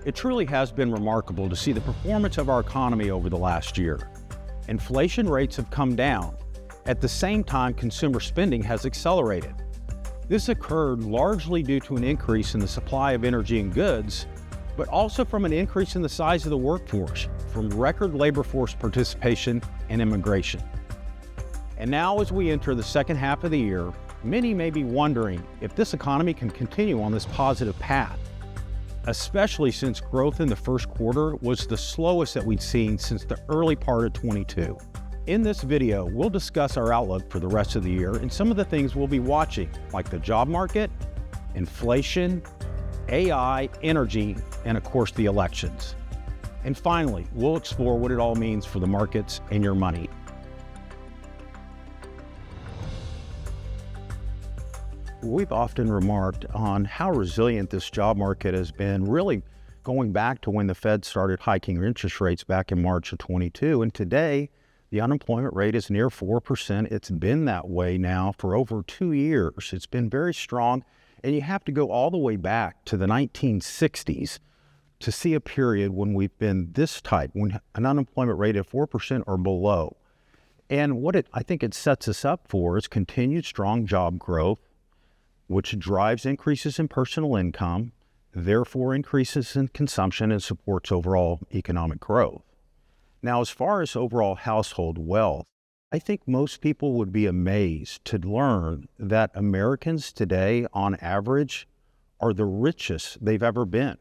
It truly has been remarkable to see the performance of our economy over the last year. Inflation rates have come down. At the same time, consumer spending has accelerated. This occurred largely due to an increase in the supply of energy and goods, but also from an increase in the size of the workforce, from record labor force participation and immigration. And now, as we enter the second half of the year, many may be wondering if this economy can continue on this positive path, especially since growth in the first quarter was the slowest that we'd seen since the early part of 22. In this video, we'll discuss our outlook for the rest of the year and some of the things we'll be watching, like the job market, inflation, AI, energy, and of course the elections. And finally, we'll explore what it all means for the markets and your money. We've often remarked on how resilient this job market has been, really going back to when the Fed started hiking interest rates back in March of 22. And today, the unemployment rate is near 4%. It's been that way now for over 2 years. It's been very strong. And you have to go all the way back to the 1960s to see a period when we've been this tight, when an unemployment rate of 4% or below. And what I think it sets us up for is continued strong job growth, which drives increases in personal income, therefore increases in consumption and supports overall economic growth. Now, as far as overall household wealth, I think most people would be amazed to learn that Americans today, on average, are the richest they've ever been.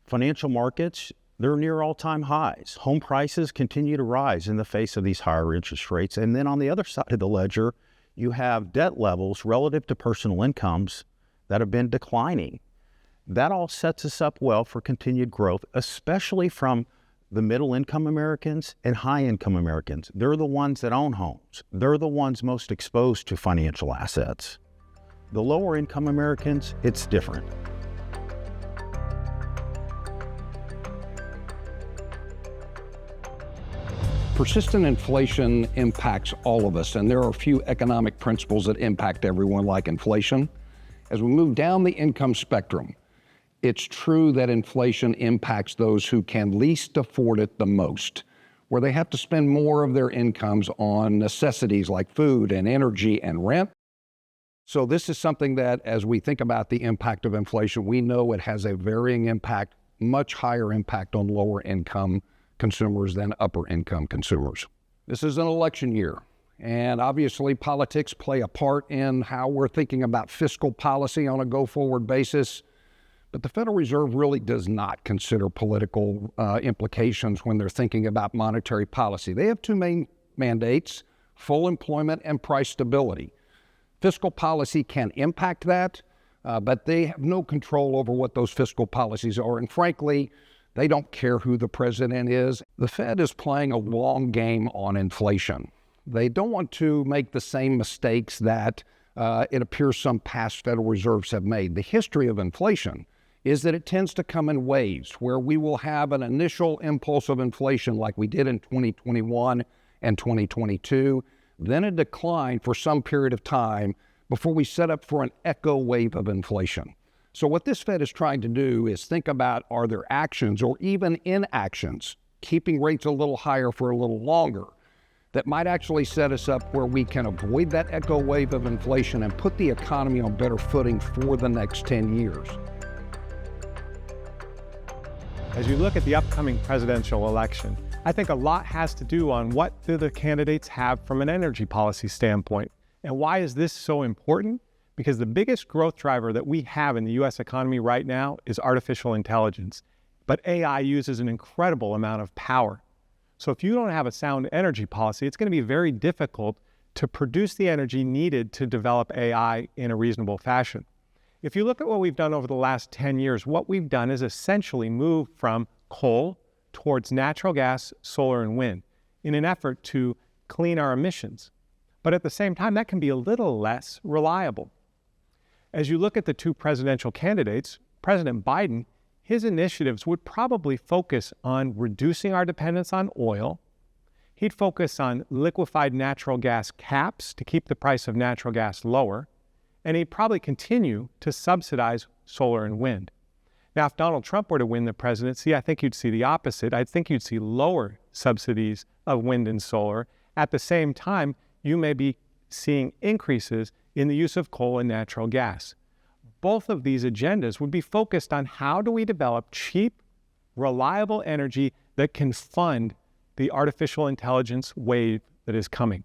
Financial markets, they're near all-time highs. Home prices continue to rise in the face of these higher interest rates. And then on the other side of the ledger, you have debt levels relative to personal incomes that have been declining. That all sets us up well for continued growth, especially from the middle-income Americans and high-income Americans. They're the ones that own homes. They're the ones most exposed to financial assets. The lower-income Americans, it's different. Persistent inflation impacts all of us, and there are a few economic principles that impact everyone, like inflation. As we move down the income spectrum, it's true that inflation impacts those who can least afford it the most, where they have to spend more of their incomes on necessities like food and energy and rent. So this is something that, as we think about the impact of inflation, we know it has a varying impact, much higher impact on lower income consumers than upper income consumers. This is an election year, and obviously politics play a part in how we're thinking about fiscal policy on a go-forward basis, but the Federal Reserve really does not consider political implications when they're thinking about monetary policy. They have two main mandates: full employment and price stability. Fiscal policy can impact that, but they have no control over what those fiscal policies are, and frankly, they don't care who the president is. The Fed is playing a long game on inflation. They don't want to make the same mistakes that it appears some past Federal Reserves have made. The history of inflation is that it tends to come in waves, where we will have an initial impulse of inflation like we did in 2021 and 2022, then a decline for some period of time before we set up for an echo wave of inflation. So what this Fed is trying to do is think about, are there actions or even inactions, keeping rates a little higher for a little longer, that might actually set us up where we can avoid that echo wave of inflation and put the economy on better footing for the next 10 years. As you look at the upcoming presidential election, I think a lot has to do on what do the candidates have from an energy policy standpoint. And why is this so important? Because the biggest growth driver that we have in the U.S. economy right now is artificial intelligence. But AI uses an incredible amount of power. So if you don't have a sound energy policy, it's going to be very difficult to produce the energy needed to develop AI in a reasonable fashion. If you look at what we've done over the last 10 years, what we've done is essentially move from coal towards natural gas, solar, and wind in an effort to clean our emissions. But at the same time, that can be a little less reliable. As you look at the two presidential candidates, President Biden, his initiatives would probably focus on reducing our dependence on oil. He'd focus on liquefied natural gas caps to keep the price of natural gas lower. And he'd probably continue to subsidize solar and wind. Now, if Donald Trump were to win the presidency, I think you'd see the opposite. I think you'd see lower subsidies of wind and solar. At the same time, you may be seeing increases in the use of coal and natural gas. Both of these agendas would be focused on how do we develop cheap, reliable energy that can fund the artificial intelligence wave that is coming.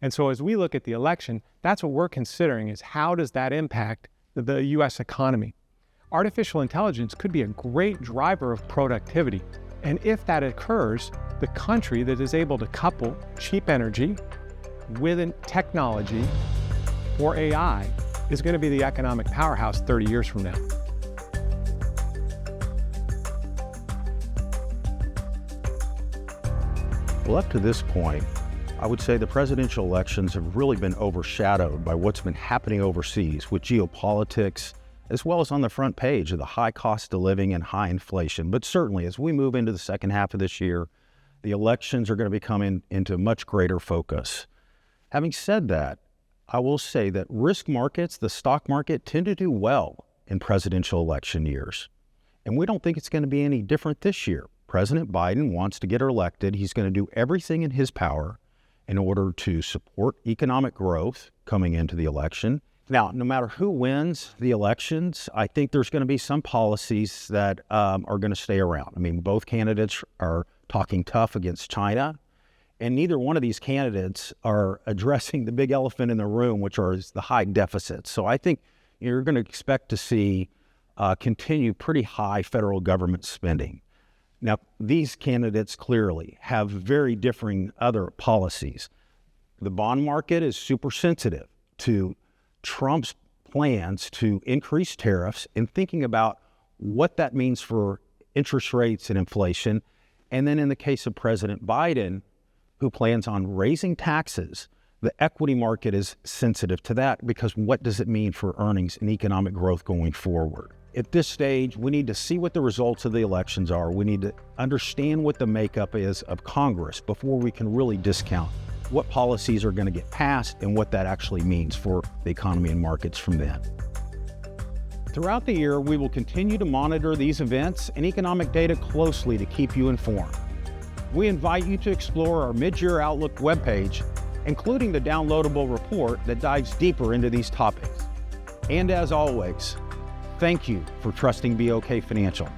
And so as we look at the election, that's what we're considering is how does that impact the U.S. economy? Artificial intelligence could be a great driver of productivity. And if that occurs, the country that is able to couple cheap energy with technology for AI is going to be the economic powerhouse 30 years from now. Well, up to this point, I would say the presidential elections have really been overshadowed by what's been happening overseas with geopolitics, as well as on the front page of the high cost of living and high inflation. But certainly, as we move into the second half of this year, the elections are going to be coming into much greater focus. Having said that, I will say that risk markets, the stock market, tend to do well in presidential election years. And we don't think it's going to be any different this year. President Biden wants to get elected. He's going to do everything in his power in order to support economic growth coming into the election. Now, no matter who wins the elections, I think there's going to be some policies that are going to stay around. I mean, both candidates are talking tough against China, and neither one of these candidates are addressing the big elephant in the room, which are the high deficits. So I think you're going to expect to see continue pretty high federal government spending. Now, these candidates clearly have very differing other policies. The bond market is super sensitive to Trump's plans to increase tariffs and thinking about what that means for interest rates and inflation. And then in the case of President Biden, who plans on raising taxes, the equity market is sensitive to that because what does it mean for earnings and economic growth going forward? At this stage, we need to see what the results of the elections are. We need to understand what the makeup is of Congress before we can really discount what policies are going to get passed and what that actually means for the economy and markets from then. Throughout the year, we will continue to monitor these events and economic data closely to keep you informed. We invite you to explore our Midyear Outlook webpage, including the downloadable report that dives deeper into these topics. And as always, thank you for trusting BOK Financial.